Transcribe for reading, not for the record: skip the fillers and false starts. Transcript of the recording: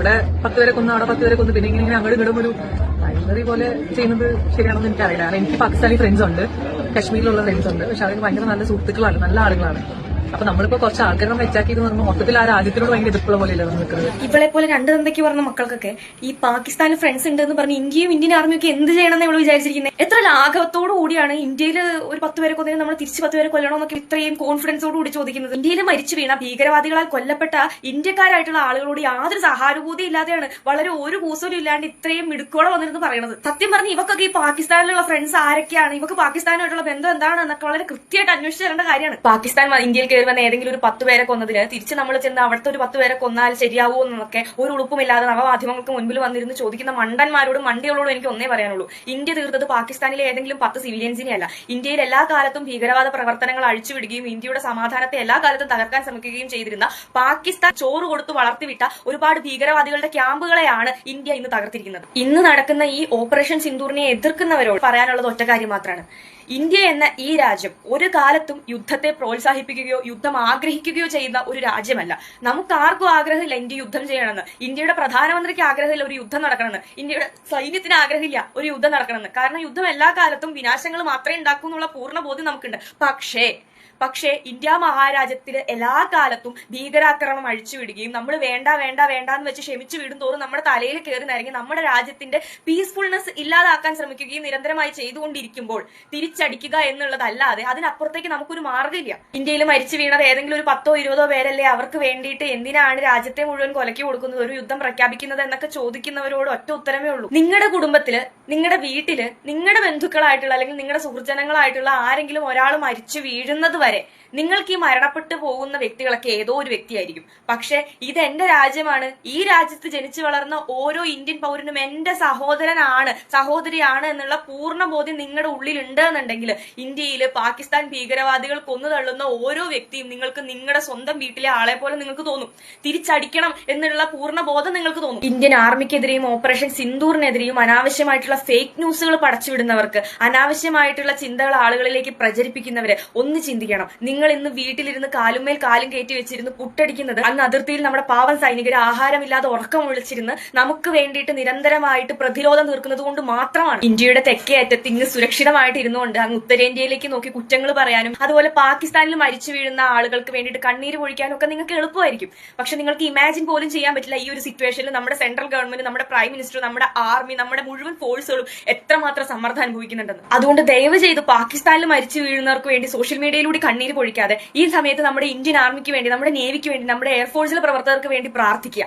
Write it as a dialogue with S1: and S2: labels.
S1: ഇവിടെ 10 പേരെ കൊന്ന് അവിടെ 10 പേരെ കൊന്ന് പിന്നെ ഇങ്ങനെ അങ്ങോട്ടും ഇങ്ങോട്ടും ഒരു അഴിമതി പോലെ ചെയ്യുന്നത് ശരിയാണെന്ന് എനിക്കറിയില്ല. കാരണം എനിക്ക് പാകിസ്ഥാനി ഫ്രണ്ട്സ് ഉണ്ട്, കശ്മീരിലുള്ള ഫ്രണ്ട്സ് ഉണ്ട്. പക്ഷെ അവർക്ക് ഭയങ്കര നല്ല സുഹൃത്തുക്കളാണ്, നല്ല ആളുകളാണ്. അപ്പൊ നമ്മളിപ്പോ കുറച്ച് ആൾക്കാരെ മെച്ചാക്കിയെന്ന് പറയുമ്പോൾ മൊത്തത്തിൽ ആ രാജ്യത്തിനോട് ഭയങ്കര എതിർപ്പുള്ള പോലെയല്ലേ നമ്മൾ നിൽക്കുന്നത്.
S2: ഇവളെ പോലെ രണ്ട് തന്തയ്ക്ക് പറഞ്ഞ മക്കൾക്കൊക്കെ ഈ പാകിസ്ഥാനിൽ ഫ്രണ്ട്സ് ഉണ്ടെന്ന് പറഞ്ഞ് ഇന്ത്യയും ഇന്ത്യൻ ആർമിയൊക്കെ എന്ത് ചെയ്യണമെന്ന് ഇവള് വിചാരിച്ചിരിക്കുന്നത്? എത്ര ലാഘവത്തോടു കൂടിയാണ് ഇന്ത്യയിൽ ഒരു 10 പേരെ കൊന്നതിന് നമ്മൾ തിരിച്ച് 10 പേരെ കൊല്ലണമെന്നൊക്കെ ഇത്രയും കോൺഫിഡൻസോട് കൂടി ചോദിക്കുന്നത്? ഇന്ത്യയിൽ മരിച്ചു വീണ ഭീകരവാദികളാൽ കൊല്ലപ്പെട്ട ഇന്ത്യക്കാരായിട്ടുള്ള ആളുകളോട് യാതൊരു സഹാനുഭൂതി ഇല്ലാതെയാണ്, വളരെ ഒരു കൂസലും ഇല്ലാണ്ട് ഇത്രയും മിടുക്കോടെ വന്നിരുന്ന് പറയുന്നത്. സത്യം പറഞ്ഞ് ഇവക്കൊക്കെ ഈ പാകിസ്ഥാനിലുള്ള ഫ്രണ്ട്സ് ആരൊക്കെയാണ്, ഇവക്ക് പാകിസ്ഥാനുമായിട്ടുള്ള ബന്ധം എന്താണ് എന്നൊക്കെ വളരെ കൃത്യമായിട്ട് അന്വേഷിച്ച് തരേണ്ട കാര്യമാണ്. പാകിസ്ഥാൻ ഇന്ത്യയിൽ വന്ന ഏതെങ്കിലും ഒരു 10 പേരെ കൊന്നതിന് തിരിച്ച് നമ്മൾ ചെന്ന് അവിടുത്തെ ഒരു 10 പേരെ കൊന്നാൽ ശരിയാവൂ എന്നൊക്കെ ഒരു ഉളുപ്പുമില്ലാതെ നവമാധ്യമങ്ങൾക്ക് മുൻപിൽ വന്നിരുന്ന് ചോദിക്കുന്ന മണ്ടന്മാരോടും മണ്ടികളോടും എനിക്ക് ഒന്നേ പറയാനുള്ളൂ. ഇന്ത്യ തീർത്തത് പാകിസ്ഥാനിലെ ഏതെങ്കിലും 10 സിവിലിയൻസിനെ അല്ല. ഇന്ത്യയിൽ എല്ലാ കാലത്തും ഭീകരവാദ പ്രവർത്തനങ്ങൾ അഴിച്ചുവിടുകയും ഇന്ത്യയുടെ സമാധാനത്തെ എല്ലാ കാലത്തും തകർക്കാൻ ശ്രമിക്കുകയും ചെയ്തിരുന്ന പാകിസ്ഥാൻ ചോറ് കൊടുത്തു വളർത്തിവിട്ട ഒരുപാട് ഭീകരവാദികളുടെ ക്യാമ്പുകളെയാണ് ഇന്ത്യ ഇന്ന് തകർത്തിരിക്കുന്നത്. ഇന്ന് നടക്കുന്ന ഈ ഓപ്പറേഷൻ സിന്ദൂറിനെ എതിർക്കുന്നവരോട് പറയാനുള്ളത് ഒറ്റ കാര്യം മാത്രമാണ്. ഇന്ത്യ എന്ന ഈ രാജ്യം ഒരു കാലത്തും യുദ്ധത്തെ പ്രോത്സാഹിപ്പിക്കുകയോ യുദ്ധം ആഗ്രഹിക്കുകയോ ചെയ്യുന്ന ഒരു രാജ്യമല്ല. നമുക്ക് ആർക്കും ആഗ്രഹമില്ല ഇന്ത്യ യുദ്ധം ചെയ്യണമെന്ന്. ഇന്ത്യയുടെ പ്രധാനമന്ത്രിക്ക് ആഗ്രഹമില്ല ഒരു യുദ്ധം നടക്കണമെന്ന്. ഇന്ത്യയുടെ സൈന്യത്തിന് ആഗ്രഹമില്ല ഒരു യുദ്ധം നടക്കണമെന്ന്. കാരണം യുദ്ധം എല്ലാ കാലത്തും വിനാശങ്ങൾ മാത്രമേ ഉണ്ടാക്കൂ എന്നുള്ള പൂർണ്ണ ബോധ്യം നമുക്കുണ്ട്. പക്ഷേ ഇന്ത്യ മഹാരാജ്യത്തിൽ എല്ലാ കാലത്തും ഭീകരാക്രമണം അഴിച്ചുവിടുകയും നമ്മൾ വേണ്ട എന്ന് വെച്ച് ക്ഷമിച്ചു വിടും തോറും നമ്മുടെ തലയിൽ കയറി നിറങ്ങി നമ്മുടെ രാജ്യത്തിന്റെ പീസ്ഫുൾനെസ് ഇല്ലാതാക്കാൻ ശ്രമിക്കുകയും നിരന്തരമായി ചെയ്തുകൊണ്ടിരിക്കുമ്പോൾ തിരിച്ചടിക്കുക എന്നുള്ളതല്ലാതെ അതിനപ്പുറത്തേക്ക് നമുക്കൊരു മാർഗ്ഗമില്ല. ഇന്ത്യയിൽ മരിച്ചു വീണത് ഏതെങ്കിലും ഒരു 10ഓ 20ഓ പേരല്ലേ? അവർക്ക് വേണ്ടിയിട്ട് എന്തിനാണ് രാജ്യത്തെ മുഴുവൻ കൊലക്കി കൊടുക്കുന്നത്, ഒരു യുദ്ധം പ്രഖ്യാപിക്കുന്നത് എന്നൊക്കെ ചോദിക്കുന്നവരോട് ഒറ്റ ഉത്തരമേ ഉള്ളൂ. നിങ്ങളുടെ കുടുംബത്തില്, നിങ്ങളുടെ വീട്ടില്, നിങ്ങളുടെ ബന്ധുക്കളായിട്ടുള്ള അല്ലെങ്കിൽ നിങ്ങളുടെ സുഹൃജനങ്ങളായിട്ടുള്ള ആരെങ്കിലും ഒരാൾ മരിച്ചു വീഴുന്നത് വരെ നിങ്ങൾക്ക് ഈ മരണപ്പെട്ടു പോകുന്ന വ്യക്തികളൊക്കെ ഏതോ ഒരു വ്യക്തിയായിരിക്കും. പക്ഷെ ഇത് എന്റെ രാജ്യമാണ്, ഈ രാജ്യത്ത് ജനിച്ചു വളർന്ന ഓരോ ഇന്ത്യൻ പൗരനും എന്റെ സഹോദരിയാണ് എന്നുള്ള പൂർണ്ണ ബോധ്യം നിങ്ങളുടെ ഉള്ളിലുണ്ട് എന്നുണ്ടെങ്കിൽ ഇന്ത്യയിൽ പാകിസ്ഥാൻ ഭീകരവാദികൾ കൊന്നു തള്ളുന്ന ഓരോ വ്യക്തിയും നിങ്ങൾക്ക് നിങ്ങളുടെ സ്വന്തം വീട്ടിലെ ആളെ പോലെ നിങ്ങൾക്ക് തോന്നും. തിരിച്ചടിക്കണം എന്നുള്ള പൂർണ്ണ ബോധം നിങ്ങൾക്ക് തോന്നും. ഇന്ത്യൻ ആർമിക്കെതിരെയും ഓപ്പറേഷൻ സിന്ദൂറിനെതിരെയും അനാവശ്യമായിട്ടുള്ള ഫേക്ക് ന്യൂസുകൾ പടച്ചുവിടുന്നവർക്ക്, അനാവശ്യമായിട്ടുള്ള ചിന്തകൾ ആളുകളിലേക്ക് പ്രചരിപ്പിക്കുന്നവരെ ഒന്ന് ചിന്തിക്കണം. നിങ്ങൾ ഇന്ന് വീട്ടിലിരുന്ന് കാലുമേൽ കാലും കയറ്റി വെച്ചിരുന്ന് പുട്ടടിക്കുന്നത് അന്ന് അതിർത്തിയിൽ നമ്മുടെ പാവം സൈനികർ ആഹാരമില്ലാതെ ഉറക്കം വിളിച്ചിരുന്ന് നമുക്ക് വേണ്ടിയിട്ട് നിരന്തരമായിട്ട് പ്രതിരോധം തീർക്കുന്നത് കൊണ്ട് മാത്രമാണ്. ഇന്ത്യയുടെ തെക്കേ അറ്റത്ത് ഇങ്ങ് സുരക്ഷിതമായിട്ട് ഇരുന്നുകൊണ്ട് അങ്ങ് ഉത്തരേന്ത്യയിലേക്ക് നോക്കി കുറ്റങ്ങൾ പറയാനും അതുപോലെ പാകിസ്ഥാനിൽ മരിച്ചു വീഴുന്ന ആളുകൾക്ക് വേണ്ടിയിട്ട് കണ്ണീര് പൊഴിക്കാനും ഒക്കെ നിങ്ങൾക്ക് എളുപ്പമായിരിക്കും. പക്ഷെ നിങ്ങൾക്ക് ഇമാജിൻ പോലും ചെയ്യാൻ പറ്റില്ല ഈ ഒരു സിറ്റുവേഷനിൽ നമ്മുടെ സെൻട്രൽ ഗവൺമെന്റ്, നമ്മുടെ പ്രൈം മിനിസ്റ്റർ, നമ്മുടെ ആർമി, നമ്മുടെ മുഴുവൻ ഫോഴ്സുകളും എത്രമാത്രം സമ്മർദ്ദം അനുഭവിക്കുന്നുണ്ടെന്ന്. അതുകൊണ്ട് ദയവ് ചെയ്ത് പാകിസ്ഥാനിൽ മരിച്ചു വീഴുന്നവർക്ക് വേണ്ടി സോഷ്യൽ മീഡിയയിലൂടെ കണ്ണീര് പൊഴിക്കാതെ ഈ സമയത്ത് നമ്മുടെ ഇന്ത്യൻ ആർമിക്ക് വേണ്ടി, നമ്മുടെ നേവിക്ക് വേണ്ടി, നമ്മുടെ എയർഫോഴ്സിലെ പ്രവർത്തകർക്ക് വേണ്ടി പ്രാർത്ഥിക്കുക.